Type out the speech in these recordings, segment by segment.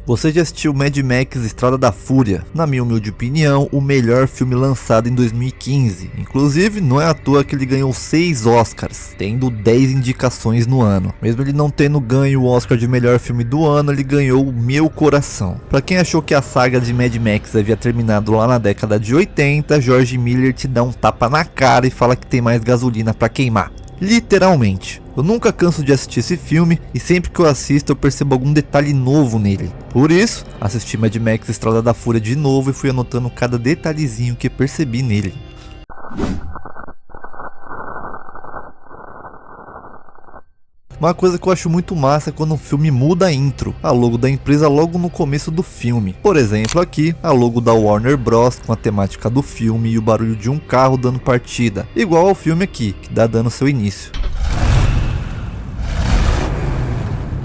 Você já assistiu Mad Max Estrada da Fúria? Na minha humilde opinião, o melhor filme lançado em 2015. Inclusive, não é à toa que ele ganhou 6 Oscars, tendo 10 indicações no ano. Mesmo ele não tendo ganho o Oscar de melhor filme do ano, ele ganhou o meu coração. Pra quem achou que a saga de Mad Max havia terminado lá na década de 80, George Miller te dá um tapa na cara e fala que tem mais gasolina pra queimar. Literalmente. Eu nunca canso de assistir esse filme e sempre que eu assisto eu percebo algum detalhe novo nele. Por isso, assisti Mad Max Estrada da Fúria de novo e fui anotando cada detalhezinho que percebi nele. Uma coisa que eu acho muito massa é quando um filme muda a intro, a logo da empresa logo no começo do filme. Por exemplo aqui, a logo da Warner Bros com a temática do filme e o barulho de um carro dando partida, igual ao filme aqui, que dá dando seu início.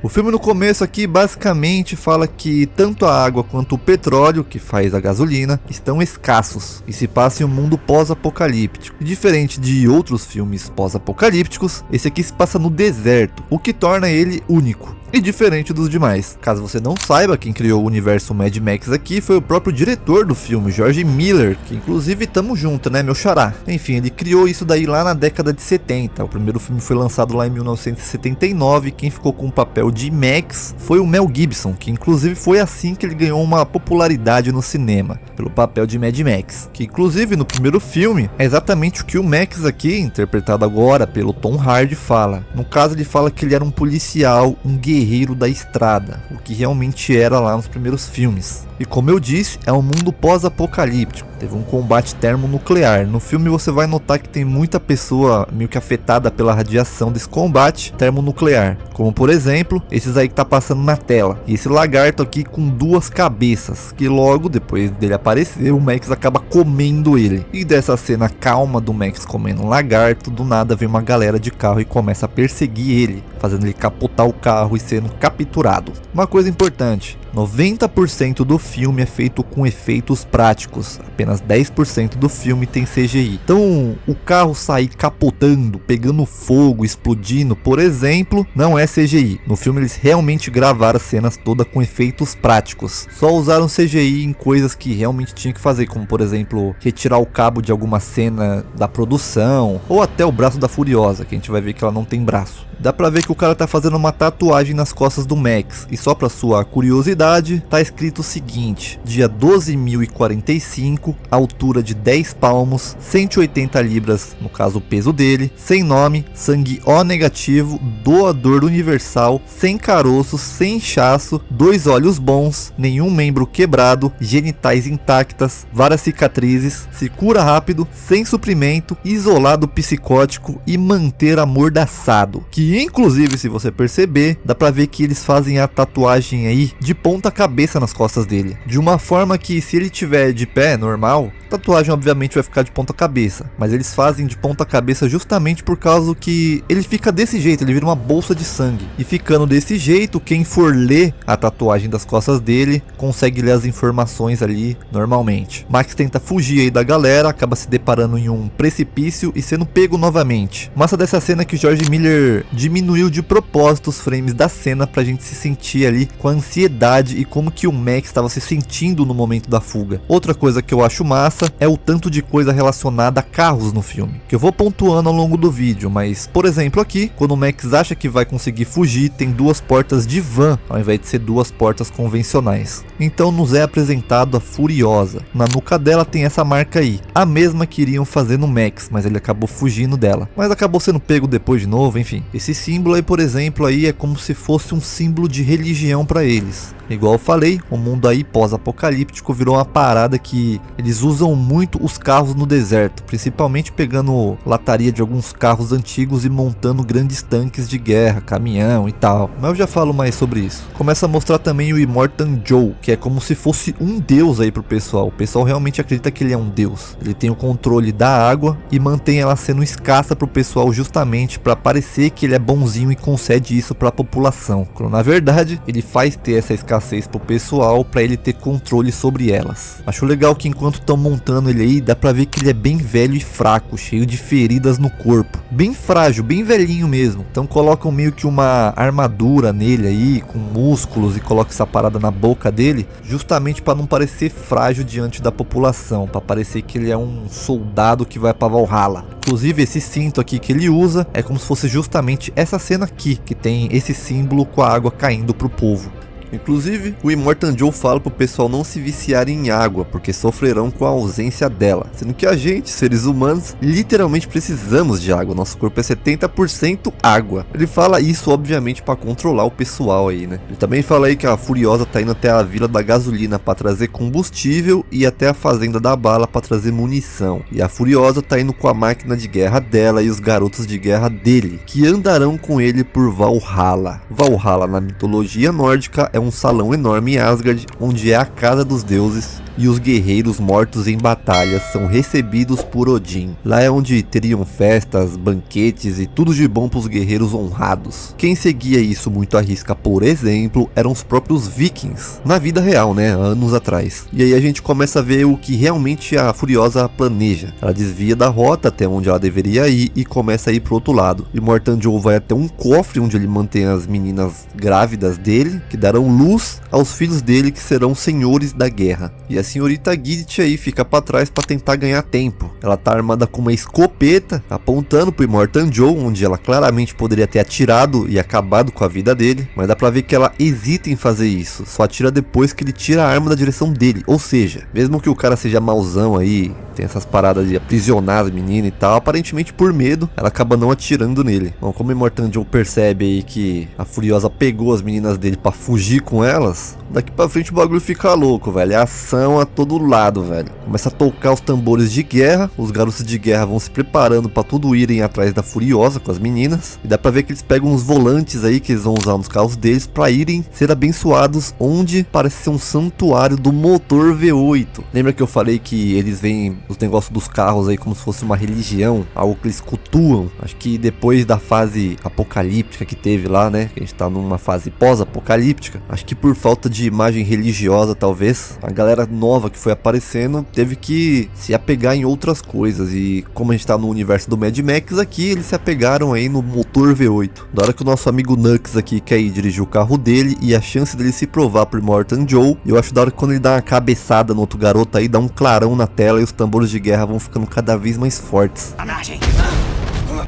O filme no começo aqui basicamente fala que tanto a água quanto o petróleo, que faz a gasolina, estão escassos e se passa em um mundo pós-apocalíptico. E diferente de outros filmes pós-apocalípticos, esse aqui se passa no deserto, o que torna ele único e diferente dos demais. Caso você não saiba, quem criou o universo Mad Max aqui foi o próprio diretor do filme, George Miller, que inclusive tamo junto, né, meu xará. Enfim, ele criou isso daí lá na década de 70. O primeiro filme foi lançado lá em 1979. Quem ficou com o papel de Max foi o Mel Gibson, que inclusive foi assim que ele ganhou uma popularidade no cinema, pelo papel de Mad Max, que inclusive no primeiro filme é exatamente o que o Max aqui, interpretado agora pelo Tom Hardy, fala. No caso, ele fala que ele era um policial, um guerreiro da estrada, o que realmente era lá nos primeiros filmes. E como eu disse, é um mundo pós-apocalíptico, teve um combate termonuclear. No filme você vai notar que tem muita pessoa meio que afetada pela radiação desse combate termonuclear, como por exemplo, esses aí que tá passando na tela, e esse lagarto aqui com 2 cabeças, que logo depois dele aparecer, o Max acaba comendo ele. E dessa cena calma do Max comendo um lagarto, do nada vem uma galera de carro e começa a perseguir ele, fazendo ele capotar o carro e sendo capturado. Uma coisa importante, 90% do filme é feito com efeitos práticos, apenas 10% do filme tem CGI. Então, o carro sair capotando, pegando fogo, explodindo, por exemplo, não é CGI. No filme eles realmente gravaram as cenas todas com efeitos práticos. Só usaram CGI em coisas que realmente tinha que fazer, como por exemplo, retirar o cabo de alguma cena da produção, ou até o braço da Furiosa, que a gente vai ver que ela não tem braço. Dá pra ver que o cara tá fazendo uma tatuagem nas costas do Max, e só pra sua curiosidade, tá escrito o seguinte: dia 12.045, altura de 10 palmos, 180 libras, no caso o peso dele, sem nome, sangue O negativo, doador universal, sem caroços, sem inchaço, 2 olhos bons, nenhum membro quebrado, genitais intactas, várias cicatrizes, se cura rápido, sem suprimento, isolado psicótico e manter amordaçado. Que inclusive, se você perceber, dá pra ver que eles fazem a tatuagem aí de ponta cabeça nas costas dele, de uma forma que se ele tiver de pé normal, a tatuagem obviamente vai ficar de ponta cabeça, mas eles fazem de ponta cabeça justamente por causa que ele fica desse jeito, ele vira uma bolsa de sangue, e ficando desse jeito, quem for ler a tatuagem das costas dele consegue ler as informações ali normalmente. Max tenta fugir aí da galera, acaba se deparando em um precipício e sendo pego novamente. Massa dessa cena é que George Miller diminuiu de propósito os frames da cena pra gente se sentir ali com a ansiedade e como que o Max estava se sentindo no momento da fuga. Outra coisa que eu acho massa é o tanto de coisa relacionada a carros no filme, que eu vou pontuando ao longo do vídeo, mas por exemplo aqui, quando o Max acha que vai conseguir fugir, tem 2 portas de van ao invés de ser 2 portas convencionais. Então nos é apresentado a Furiosa. Na nuca dela tem essa marca aí, a mesma que iriam fazer no Max, mas ele acabou fugindo dela, mas acabou sendo pego depois de novo. Enfim, esse símbolo aí, por exemplo, aí é como se fosse um símbolo de religião para eles. Igual eu falei, o mundo aí pós-apocalíptico virou uma parada que eles usam muito os carros no deserto, principalmente pegando lataria de alguns carros antigos e montando grandes tanques de guerra, caminhão e tal, mas eu já falo mais sobre isso. Começa a mostrar também o Immortan Joe, que é como se fosse um deus aí pro pessoal. O pessoal realmente acredita que ele é um deus. Ele tem o controle da água e mantém ela sendo escassa pro pessoal justamente para parecer que ele é bonzinho e concede isso para a população, quando na verdade ele faz ter essa escassez escassez pro pessoal pra ele ter controle sobre elas. Acho legal que enquanto estão montando ele aí, dá pra ver que ele é bem velho e fraco, cheio de feridas no corpo. Bem frágil, bem velhinho mesmo. Então colocam meio que uma armadura nele aí, com músculos, e colocam essa parada na boca dele, justamente pra não parecer frágil diante da população, pra parecer que ele é um soldado que vai pra Valhalla. Inclusive esse cinto aqui que ele usa é como se fosse justamente essa cena aqui, que tem esse símbolo com a água caindo pro povo. Inclusive, o Immortan Joe fala pro pessoal não se viciar em água, porque sofrerão com a ausência dela. Sendo que a gente, seres humanos, literalmente precisamos de água. Nosso corpo é 70% água. Ele fala isso, obviamente, para controlar o pessoal aí, né? Ele também fala aí que a Furiosa tá indo até a Vila da Gasolina para trazer combustível e até a Fazenda da Bala para trazer munição. E a Furiosa tá indo com a máquina de guerra dela e os garotos de guerra dele, que andarão com ele por Valhalla. Valhalla, na mitologia nórdica, é um salão enorme em Asgard, onde é a casa dos deuses, e os guerreiros mortos em batalhas são recebidos por Odin. Lá é onde teriam festas, banquetes e tudo de bom para os guerreiros honrados. Quem seguia isso muito à risca, por exemplo, eram os próprios vikings, na vida real, né, anos atrás. E aí a gente começa a ver o que realmente a Furiosa planeja. Ela desvia da rota até onde ela deveria ir e começa a ir pro outro lado. E Immortan Joe vai até um cofre onde ele mantém as meninas grávidas dele, que darão luz aos filhos dele, que serão senhores da guerra. E a senhorita Gidit aí fica pra trás pra tentar ganhar tempo. Ela tá armada com uma escopeta, apontando pro Immortan Joe, onde ela claramente poderia ter atirado e acabado com a vida dele, mas dá pra ver que ela hesita em fazer isso, só atira depois que ele tira a arma da direção dele. Ou seja, mesmo que o cara seja mauzão aí, tem essas paradas de aprisionar as meninas e tal, aparentemente por medo, ela acaba não atirando nele. Bom, como o Immortan Joe percebe aí que a Furiosa pegou as meninas dele pra fugir com elas, daqui pra frente o bagulho fica louco, velho. É ação a todo lado, velho. Começa a tocar os tambores de guerra, os garotos de guerra vão se preparando pra tudo irem atrás da Furiosa com as meninas, e dá pra ver que eles pegam uns volantes aí que eles vão usar nos carros deles pra irem ser abençoados onde parece ser um santuário do motor V8. Lembra que eu falei que eles veem os negócios dos carros aí como se fosse uma religião, algo que eles cultuam? Acho que depois da fase apocalíptica que teve lá, né, que a gente tá numa fase pós-apocalíptica, acho que por falta de imagem religiosa, talvez, a galera nova que foi aparecendo teve que se apegar em outras coisas, e como a gente tá no universo do Mad Max aqui, eles se apegaram aí no motor V8. Da hora que o nosso amigo Nux aqui quer ir dirigir o carro dele, e a chance dele se provar pro Immortan Joe, eu acho da hora que quando ele dá uma cabeçada no outro garoto aí, dá um clarão na tela e os tambores de guerra vão ficando cada vez mais fortes.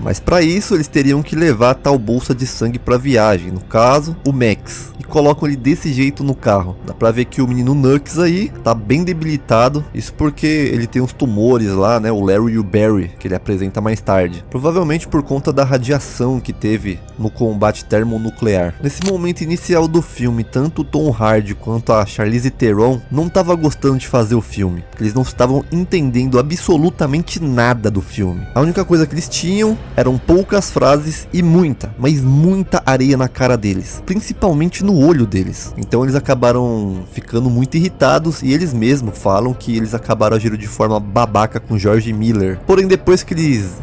Mas para isso eles teriam que levar tal bolsa de sangue para viagem, no caso o Max, e colocam ele desse jeito no carro. Dá pra ver que o menino Nux aí tá bem debilitado, isso porque ele tem uns tumores lá, né, o Larry e o Barry, que ele apresenta mais tarde, provavelmente por conta da radiação que teve no combate termonuclear. Nesse momento inicial do filme, tanto o Tom Hardy quanto a Charlize Theron não tava gostando de fazer o filme, porque eles não estavam entendendo absolutamente nada do filme. A única coisa que eles tinham eram poucas frases e muita, mas muita areia na cara deles, principalmente no olho deles. Então eles acabaram ficando muito irritados, e eles mesmos falam que eles acabaram agindo de forma babaca com George Miller. Porém, depois que eles,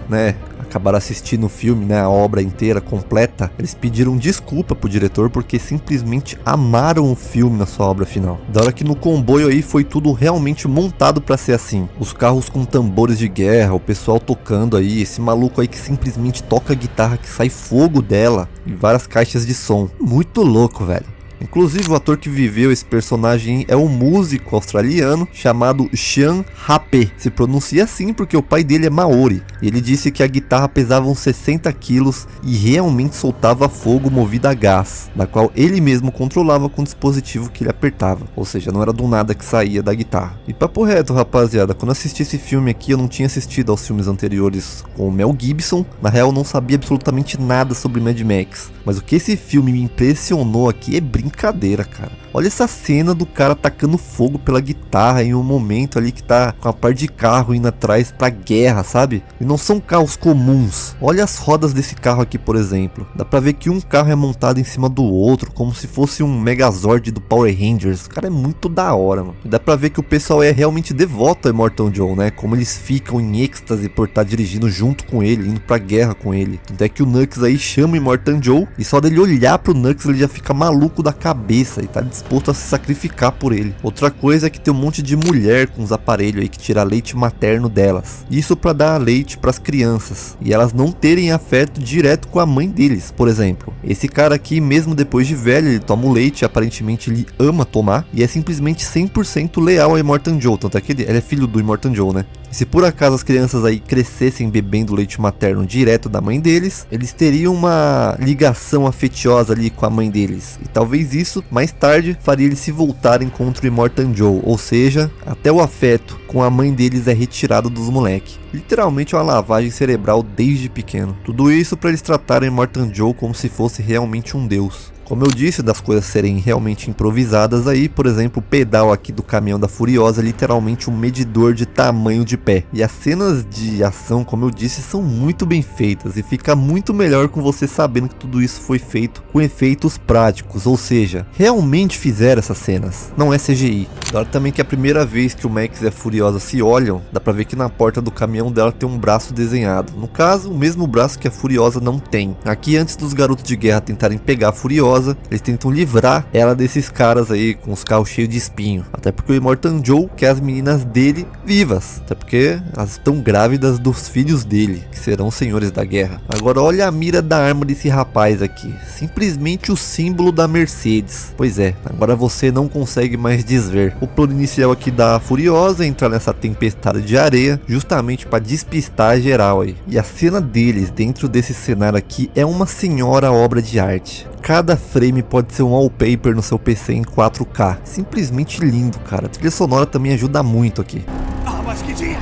acabaram assistindo o filme, a obra inteira, completa, eles pediram desculpa pro diretor porque simplesmente amaram o filme na sua obra final. Da hora que no comboio aí foi tudo realmente montado pra ser assim. Os carros com tambores de guerra, o pessoal tocando aí, esse maluco aí que simplesmente toca a guitarra que sai fogo dela, e várias caixas de som. Muito louco, velho. Inclusive o ator que viveu esse personagem é um músico australiano chamado Sean Hape. Se pronuncia assim porque o pai dele é maori. E ele disse que a guitarra pesava uns 60 quilos e realmente soltava fogo movido a gás, da qual ele mesmo controlava com o dispositivo que ele apertava. Ou seja, não era do nada que saía da guitarra. E papo reto, rapaziada, quando assisti esse filme aqui, eu não tinha assistido aos filmes anteriores com o Mel Gibson. Na real, eu não sabia absolutamente nada sobre Mad Max. Mas o que esse filme me impressionou aqui é brincadeira, cara. Olha essa cena do cara tacando fogo pela guitarra em um momento ali que tá com a parte de carro indo atrás pra guerra, sabe? E não são carros comuns. Olha as rodas desse carro aqui, por exemplo. Dá pra ver que um carro é montado em cima do outro, como se fosse um Megazord do Power Rangers. O cara é muito da hora, mano. E dá pra ver que o pessoal é realmente devoto a Immortan Joe, né? Como eles ficam em êxtase por estar dirigindo junto com ele, indo pra guerra com ele. Até que o Nux aí chama o Immortan Joe, e só dele olhar pro Nux ele já fica maluco da cabeça e tá de disposto a se sacrificar por ele. Outra coisa é que tem um monte de mulher com os aparelhos aí que tira leite materno delas. Isso para dar leite para as crianças e elas não terem afeto direto com a mãe deles, por exemplo. Esse cara aqui, mesmo depois de velho, ele toma o leite e aparentemente ele ama tomar e é simplesmente 100% leal a Immortan Joe, tanto é que ele é filho do Immortan Joe, né? E se por acaso as crianças aí crescessem bebendo leite materno direto da mãe deles, eles teriam uma ligação afetuosa ali com a mãe deles. E talvez isso, mais tarde, faria eles se voltarem contra o Immortan Joe. Ou seja, até o afeto com a mãe deles é retirado dos moleques. Literalmente uma lavagem cerebral desde pequeno. Tudo isso para eles tratarem Immortan Joe como se fosse realmente um deus. Como eu disse, das coisas serem realmente improvisadas aí, por exemplo, o pedal aqui do caminhão da Furiosa é literalmente um medidor de tamanho de pé. E as cenas de ação, como eu disse, são muito bem feitas e fica muito melhor com você sabendo que tudo isso foi feito com efeitos práticos, ou seja, realmente fizeram essas cenas, não é CGI. Claro também que a primeira vez que o Max e a Furiosa se olham, dá pra ver que na porta do caminhão dela tem um braço desenhado. No caso, o mesmo braço que a Furiosa não tem. Aqui, antes dos garotos de guerra tentarem pegar a Furiosa, eles tentam livrar ela desses caras aí com os carros cheios de espinho. Até porque o Immortan Joe quer as meninas dele vivas. Até porque elas estão grávidas dos filhos dele, que serão senhores da guerra. Agora olha a mira da arma desse rapaz aqui. Simplesmente o símbolo da Mercedes. Pois é, agora você não consegue mais desver. O plano inicial aqui da Furiosa é entrar nessa tempestade de areia, justamente para despistar a geral aí. E a cena deles dentro desse cenário aqui é uma senhora obra de arte. Cada frame pode ser um wallpaper no seu PC em 4K. Simplesmente lindo, cara. A trilha sonora também ajuda muito aqui. Ah, mas que dia!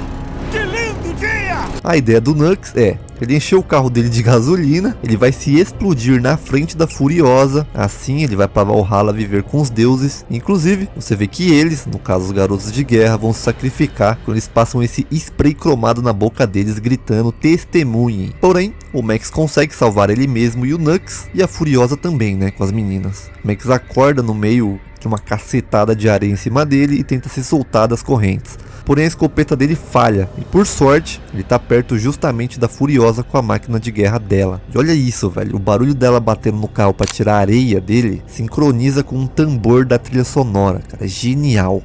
Que lindo dia! A ideia do Nux é ele encher o carro dele de gasolina, ele vai se explodir na frente da Furiosa, assim ele vai para Valhalla viver com os deuses. Inclusive, você vê que eles, no caso os garotos de guerra, vão se sacrificar quando eles passam esse spray cromado na boca deles gritando testemunhem. Porém, o Max consegue salvar ele mesmo e o Nux, e a Furiosa também, né, com as meninas. O Max acorda no meio de uma cacetada de areia em cima dele e tenta se soltar das correntes. Porém a escopeta dele falha e por sorte ele tá perto justamente da Furiosa com a máquina de guerra dela. E olha isso, velho, o barulho dela batendo no carro para tirar a areia dele sincroniza com um tambor da trilha sonora, cara, é genial.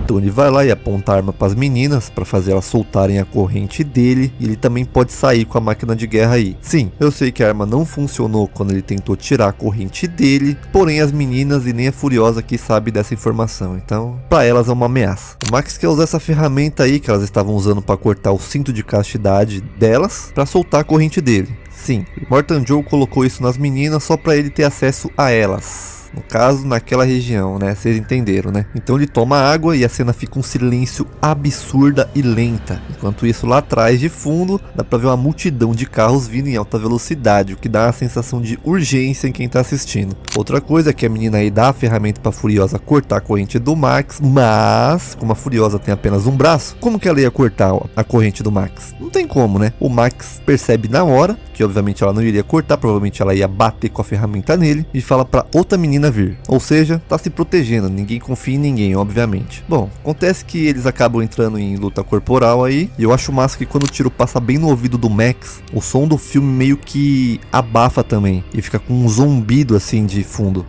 Então ele vai lá e aponta a arma para as meninas para fazer elas soltarem a corrente dele, e ele também pode sair com a máquina de guerra aí. Sim, eu sei que a arma não funcionou quando ele tentou tirar a corrente dele, porém as meninas e nem a Furiosa aqui sabe dessa informação, então para elas é uma ameaça. O Max quer usar essa ferramenta aí que elas estavam usando para cortar o cinto de castidade delas para soltar a corrente dele. Sim, Immortan Joe colocou isso nas meninas só para ele ter acesso a elas. No caso, naquela região, né? Vocês entenderam, né? Então ele toma água e a cena fica um silêncio absurda e lenta. Enquanto isso, lá atrás, de fundo, dá pra ver uma multidão de carros vindo em alta velocidade, o que dá uma sensação de urgência em quem tá assistindo. Outra coisa é que a menina aí dá a ferramenta pra Furiosa cortar a corrente do Max, mas, como a Furiosa tem apenas um braço, como que ela ia cortar a corrente do Max? Não tem como, né? O Max percebe na hora, que obviamente ela não iria cortar, provavelmente ela ia bater com a ferramenta nele, e fala pra outra menina vir. Ou seja, tá se protegendo, ninguém confia em ninguém, obviamente. Bom, acontece que eles acabam entrando em luta corporal aí, e eu acho massa que quando o tiro passa bem no ouvido do Max, o som do filme meio que abafa também, e fica com um zumbido assim de fundo.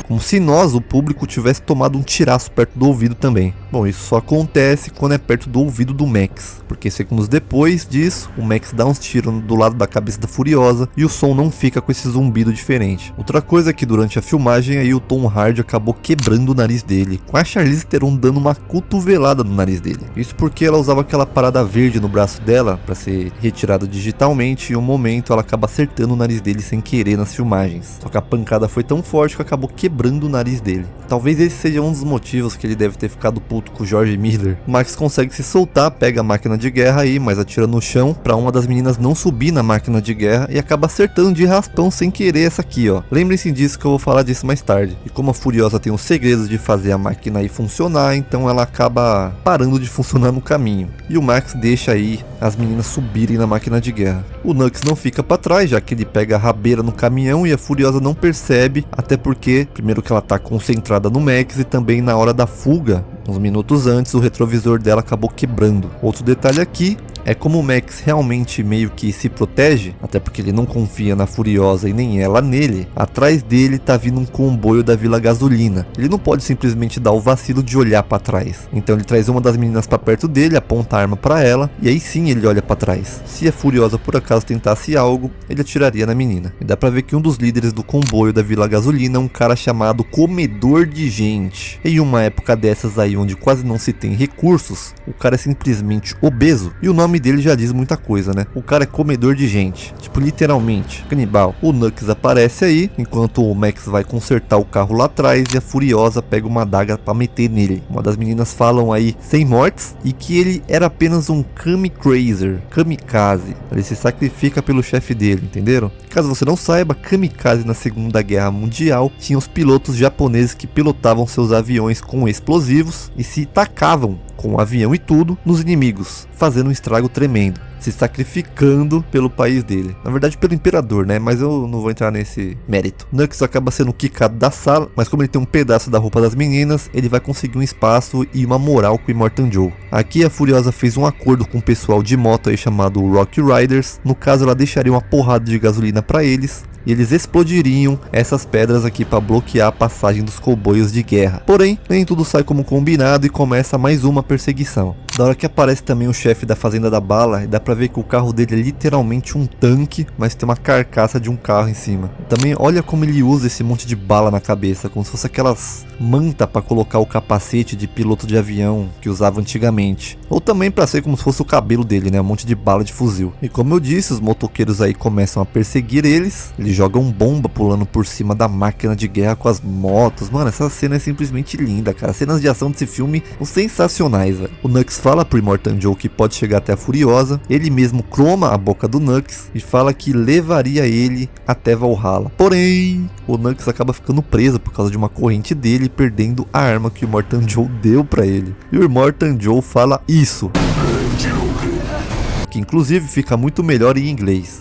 Como se nós, o público, tivesse tomado um tiraço perto do ouvido também. Bom, isso só acontece quando é perto do ouvido do Max, porque segundos depois disso, o Max dá uns tiros do lado da cabeça da Furiosa e o som não fica com esse zumbido diferente. Outra coisa é que durante a filmagem aí o Tom Hardy acabou quebrando o nariz dele, com a Charlize Theron dando uma cotovelada no nariz dele. Isso porque ela usava aquela parada verde no braço dela para ser retirada digitalmente, e em um momento ela acaba acertando o nariz dele sem querer nas filmagens. Só que a pancada foi tão forte que acabou quebrando o nariz dele. Talvez esse seja um dos motivos que ele deve ter ficado puto com o George Miller. O Max consegue se soltar, pega a máquina de guerra aí, mas atira no chão pra uma das meninas não subir na máquina de guerra e acaba acertando de raspão sem querer essa aqui, ó. Lembrem-se disso que eu vou falar disso mais tarde. E como a Furiosa tem os segredos de fazer a máquina aí funcionar, então ela acaba parando de funcionar no caminho. E o Max deixa aí as meninas subirem na máquina de guerra. O Nux não fica pra trás, já que ele pega a rabeira no caminhão e a Furiosa não percebe, até porque, primeiro que ela tá concentrada no Max, e também na hora da fuga, uns minutos antes, o retrovisor dela acabou quebrando. Outro detalhe aqui é como o Max realmente meio que se protege, até porque ele não confia na Furiosa e nem ela nele, atrás dele tá vindo um comboio da Vila Gasolina. Ele não pode simplesmente dar o vacilo de olhar pra trás. Então ele traz uma das meninas pra perto dele, aponta a arma pra ela, e aí sim ele olha pra trás. Se a Furiosa por acaso tentasse algo, ele atiraria na menina. E dá pra ver que um dos líderes do comboio da Vila Gasolina é um cara chamado Comedor de Gente. Em uma época dessas aí onde quase não se tem recursos, o cara é simplesmente obeso, e o nome dele já diz muita coisa, né? O cara é comedor de gente, tipo literalmente, canibal. O Knuckles aparece aí, enquanto o Max vai consertar o carro lá atrás e a Furiosa pega uma adaga pra meter nele. Uma das meninas falam aí sem mortes e que ele era apenas um kamikaze. Ele se sacrifica pelo chefe dele, entenderam? Caso você não saiba, kamikaze na Segunda Guerra Mundial tinha os pilotos japoneses que pilotavam seus aviões com explosivos e se tacavam com o avião e tudo nos inimigos, fazendo um estrago tremendo, se sacrificando pelo país dele. Na verdade pelo imperador, né? Mas eu não vou entrar nesse mérito. Knuckles acaba sendo quicado da sala, mas como ele tem um pedaço da roupa das meninas, ele vai conseguir um espaço e uma moral com o Immortan Joe. Aqui a Furiosa fez um acordo com o pessoal de moto aí chamado Rock Riders. No caso ela deixaria uma porrada de gasolina para eles, e eles explodiriam essas pedras aqui para bloquear a passagem dos comboios de guerra. Porém, nem tudo sai como combinado e começa mais uma perseguição. Da hora que aparece também o chefe da Fazenda da Bala, e dá pra ver que o carro dele é literalmente um tanque, mas tem uma carcaça de um carro em cima. Também olha como ele usa esse monte de bala na cabeça, como se fosse aquelas manta para colocar o capacete de piloto de avião que usava antigamente. Ou também para ser como se fosse o cabelo dele, né? Um monte de bala de fuzil. E como eu disse, os motoqueiros aí começam a perseguir eles jogam bomba pulando por cima da máquina de guerra com as motos. Mano, essa cena é simplesmente linda, cara. As cenas de ação desse filme são sensacionais, velho. O Knuckles fala pro Immortan Joe que pode chegar até a Furiosa. Ele mesmo croma a boca do Knuckles e fala que levaria ele até Valhalla. Porém, o Knuckles acaba ficando preso por causa de uma corrente dele, perdendo a arma que o Immortan Joe deu pra ele. E o Immortan Joe fala isso, que inclusive fica muito melhor em inglês.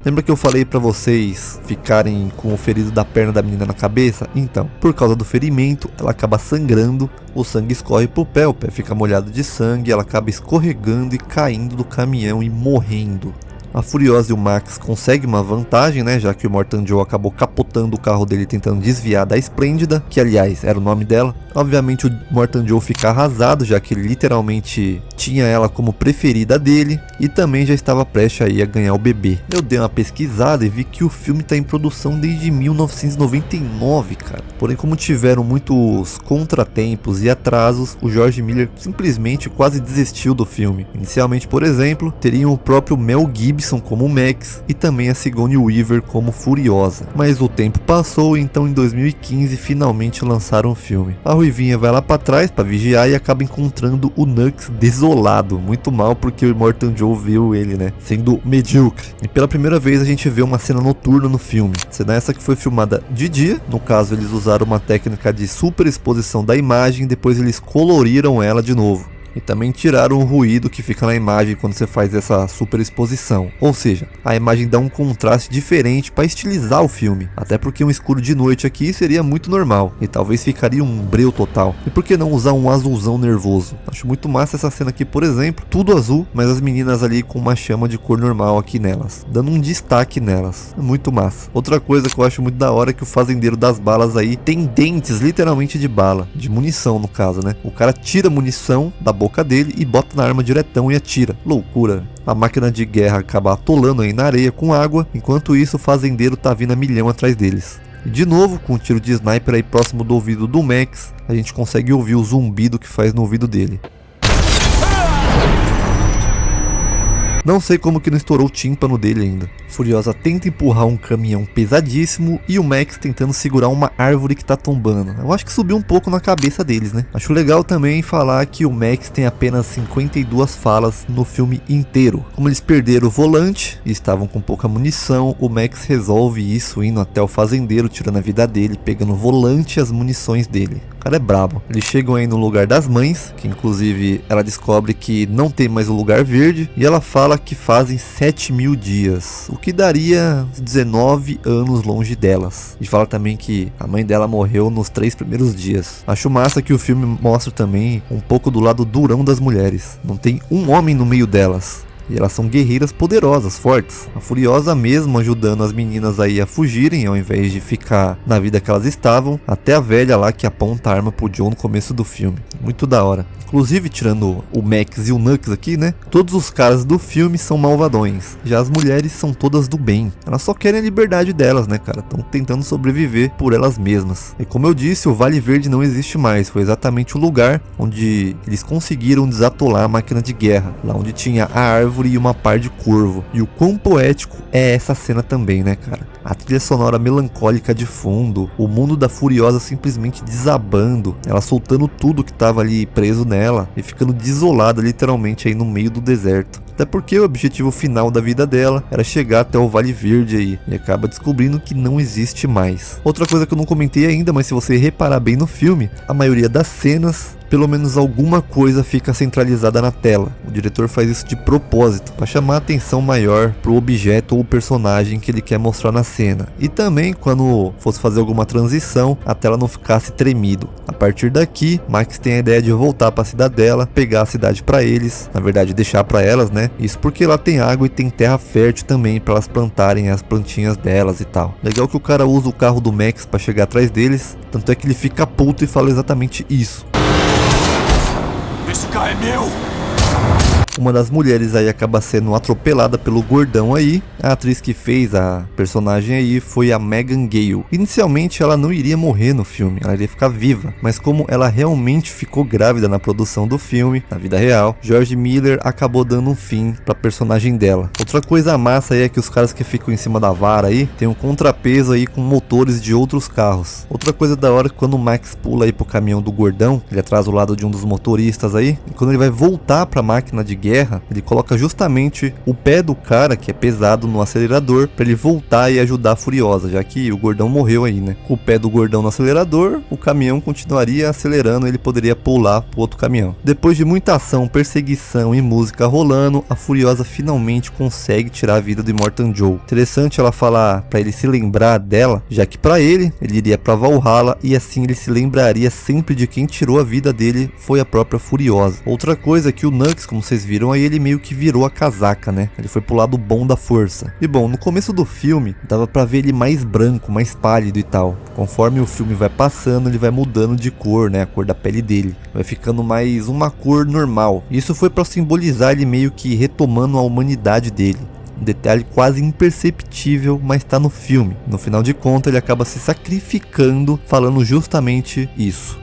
Lembra que eu falei pra vocês ficarem com o ferido da perna da menina na cabeça? Então, por causa do ferimento, ela acaba sangrando, o sangue escorre pro pé, o pé fica molhado de sangue, ela acaba escorregando e caindo do caminhão e morrendo. A Furiosa e o Max conseguem uma vantagem, né, já que o Immortan Joe acabou capotando o carro dele tentando desviar da Esplêndida, que aliás era o nome dela. Obviamente o Immortan Joe fica arrasado, já que ele literalmente tinha ela como preferida dele e também já estava prestes aí a ganhar o bebê. Eu dei uma pesquisada e vi que o filme está em produção desde 1999, cara. Porém, como tiveram muitos contratempos e atrasos, o George Miller simplesmente quase desistiu do filme. Inicialmente, por exemplo, teriam o próprio Mel Gibson como Max e também a Sigourney Weaver como Furiosa. Mas o tempo passou e então em 2015 finalmente lançaram o filme. A Ruivinha vai lá pra trás pra vigiar e acaba encontrando o Knuckles desolado, muito mal porque o Immortan Joe viu ele, né, sendo medíocre. E pela primeira vez a gente vê uma cena noturna no filme. Cena essa que foi filmada de dia, no caso eles usaram uma técnica de superexposição da imagem e depois eles coloriram ela de novo. E também tiraram o ruído que fica na imagem quando você faz essa superexposição. Ou seja, a imagem dá um contraste diferente para estilizar o filme. Até porque um escuro de noite aqui seria muito normal. E talvez ficaria um breu total. E por que não usar um azulzão nervoso? Acho muito massa essa cena aqui, por exemplo. Tudo azul, mas as meninas ali com uma chama de cor normal aqui nelas. Dando um destaque nelas. Muito massa. Outra coisa que eu acho muito da hora é que o fazendeiro das balas aí tem dentes literalmente de bala. De munição no caso, né? O cara tira munição da boca dele e bota na arma diretão e atira. Loucura. A máquina de guerra acaba atolando aí na areia com água, enquanto isso o fazendeiro tá vindo a milhão atrás deles. E de novo, com um tiro de sniper aí próximo do ouvido do Max, a gente consegue ouvir o zumbido que faz no ouvido dele. Não sei como que não estourou o tímpano dele ainda. Furiosa tenta empurrar um caminhão pesadíssimo e o Max tentando segurar uma árvore que tá tombando. Eu acho que subiu um pouco na cabeça deles, né? Acho legal também falar que o Max tem apenas 52 falas no filme inteiro. Como eles perderam o volante e estavam com pouca munição, o Max resolve isso indo até o fazendeiro, tirando a vida dele, pegando o volante e as munições dele. cara é brabo. Eles chegam aí no lugar das mães, que inclusive ela descobre que não tem mais o lugar verde, e ela fala que fazem 7.000 dias, o que daria 19 anos longe delas. E fala também que a mãe dela morreu nos 3 primeiros dias. Acho massa que o filme mostra também um pouco do lado durão das mulheres. Não tem um homem no meio delas. E elas são guerreiras poderosas, fortes. A Furiosa mesmo ajudando as meninas aí a fugirem, ao invés de ficar na vida que elas estavam. Até a velha lá que aponta a arma pro John no começo do filme. Muito da hora. Inclusive, tirando o Max e o Knuckles aqui, né? Todos os caras do filme são malvadões. Já as mulheres são todas do bem. Elas só querem a liberdade delas, né, cara? Estão tentando sobreviver por elas mesmas. E como eu disse, o Vale Verde não existe mais. Foi exatamente o lugar onde eles conseguiram desatolar a máquina de guerra. Lá onde tinha a árvore e uma par de corvo. E o quão poético é essa cena também, né, cara? A trilha sonora melancólica de fundo, o mundo da Furiosa simplesmente desabando, ela soltando tudo que tava ali preso nela e ficando desolada literalmente aí no meio do deserto. Até porque o objetivo final da vida dela era chegar até o Vale Verde aí, e acaba descobrindo que não existe mais. Outra coisa que eu não comentei ainda, mas se você reparar bem no filme, a maioria das cenas, pelo menos alguma coisa fica centralizada na tela. O diretor faz isso de propósito, para chamar a atenção maior pro objeto ou personagem que ele quer mostrar na cena. E também quando fosse fazer alguma transição, a tela não ficasse tremido. A partir daqui, Max tem a ideia de voltar para a cidadela, pegar a cidade para eles, na verdade deixar para elas, né? Isso porque lá tem água e tem terra fértil também para elas plantarem as plantinhas delas e tal. Legal que o cara usa o carro do Max para chegar atrás deles, tanto é que ele fica puto e fala exatamente isso. Esse carro é meu! Uma das mulheres aí acaba sendo atropelada pelo gordão aí. A atriz que fez a personagem aí foi a Megan Gale. Inicialmente ela não iria morrer no filme, ela iria ficar viva. Mas como ela realmente ficou grávida na produção do filme, na vida real, George Miller acabou dando um fim pra personagem dela. Outra coisa massa aí é que os caras que ficam em cima da vara aí tem um contrapeso aí com motores de outros carros. Outra coisa da hora é que quando o Max pula aí pro caminhão do gordão, ele atrasa o lado de um dos motoristas aí, e quando ele vai voltar pra máquina de guerra, ele coloca justamente o pé do cara, que é pesado, no acelerador, para ele voltar e ajudar a Furiosa, já que o gordão morreu aí, né? Com o pé do gordão no acelerador, o caminhão continuaria acelerando e ele poderia pular pro outro caminhão. Depois de muita ação, perseguição e música rolando, a Furiosa finalmente consegue tirar a vida do Immortan Joe. Interessante ela falar para ele se lembrar dela, já que para ele iria para Valhalla e assim ele se lembraria sempre de quem tirou a vida dele foi a própria Furiosa. Outra coisa é que o Knuckles, como vocês viram aí, ele meio que virou a casaca, né? Ele foi pro lado bom da força. E bom, no começo do filme, dava pra ver ele mais branco, mais pálido e tal. Conforme o filme vai passando, ele vai mudando de cor, né? A cor da pele dele. Vai ficando mais uma cor normal. Isso foi pra simbolizar ele meio que retomando a humanidade dele. Um detalhe quase imperceptível, mas tá no filme. No final de contas, ele acaba se sacrificando, falando justamente isso.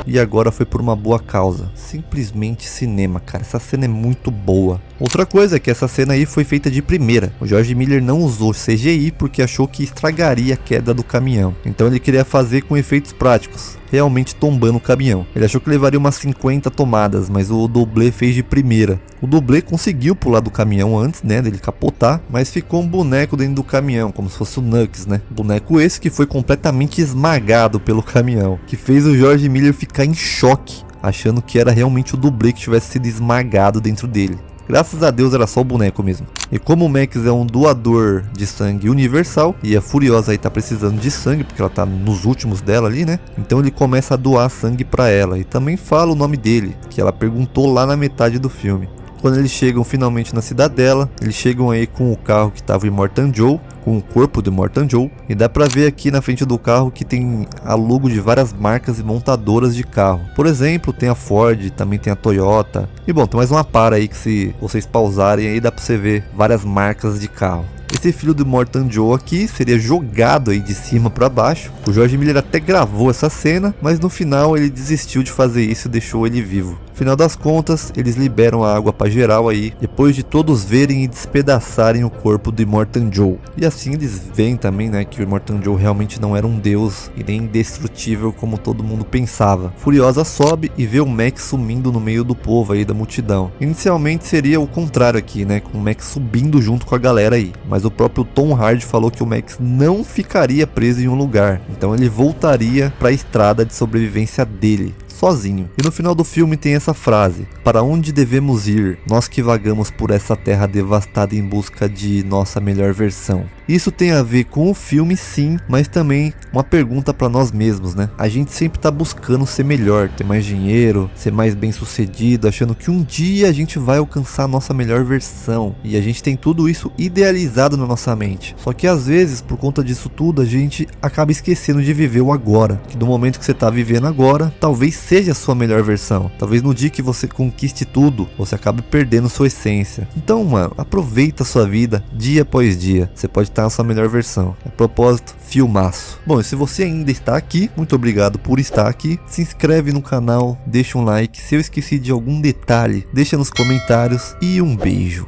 E agora foi por uma boa causa. Simplesmente cinema, cara. Essa cena é muito boa. Outra coisa é que essa cena aí foi feita de primeira. O George Miller não usou CGI porque achou que estragaria a queda do caminhão. Então ele queria fazer com efeitos práticos, realmente tombando o caminhão. Ele achou que levaria umas 50 tomadas, mas o dublê fez de primeira. O dublê conseguiu pular do caminhão antes, né, dele capotar, mas ficou um boneco dentro do caminhão, como se fosse o Knuckles, né? Boneco esse que foi completamente esmagado pelo caminhão, que fez o George Miller ficar em choque, achando que era realmente o dublê que tivesse sido esmagado dentro dele. Graças a Deus era só o boneco mesmo. E como o Max é um doador de sangue universal, e a Furiosa aí tá precisando de sangue, porque ela tá nos últimos dela ali, né? Então ele começa a doar sangue pra ela. E também fala o nome dele, que ela perguntou lá na metade do filme. Quando eles chegam finalmente na cidadela, eles chegam aí com o carro que tava o Immortan Joe, com o corpo do Immortan Joe, e dá pra ver aqui na frente do carro que tem a logo de várias marcas e montadoras de carro. Por exemplo, tem a Ford, também tem a Toyota, e bom, tem mais uma para aí que se vocês pausarem aí dá pra você ver várias marcas de carro. Esse filho do Immortan Joe aqui seria jogado aí de cima para baixo. O George Miller até gravou essa cena, mas no final ele desistiu de fazer isso e deixou ele vivo. Final das contas, eles liberam a água pra geral aí, depois de todos verem e despedaçarem o corpo de Immortan Joe. E assim eles veem também, né, que o Immortan Joe realmente não era um deus e nem indestrutível como todo mundo pensava. Furiosa sobe e vê o Max sumindo no meio do povo aí, da multidão. Inicialmente seria o contrário aqui, né, com o Max subindo junto com a galera aí, mas o próprio Tom Hardy falou que o Max não ficaria preso em um lugar, então ele voltaria para a estrada de sobrevivência dele, sozinho. E no final do filme tem essa frase: para onde devemos ir, nós que vagamos por essa terra devastada em busca de nossa melhor versão. Isso tem a ver com o filme, sim, mas também uma pergunta para nós mesmos, né? A gente sempre tá buscando ser melhor, ter mais dinheiro, ser mais bem sucedido, achando que um dia a gente vai alcançar a nossa melhor versão, e a gente tem tudo isso idealizado na nossa mente. Só que às vezes, por conta disso tudo, a gente acaba esquecendo de viver o agora, que do momento que você tá vivendo agora, talvez seja a sua melhor versão. Talvez no dia que você conquiste tudo, você acabe perdendo sua essência. Então, mano, aproveita a sua vida dia após dia. Você pode estar na sua melhor versão. A propósito, filmaço. Bom, e se você ainda está aqui, muito obrigado por estar aqui. Se inscreve no canal, deixa um like. Se eu esqueci de algum detalhe, deixa nos comentários e um beijo.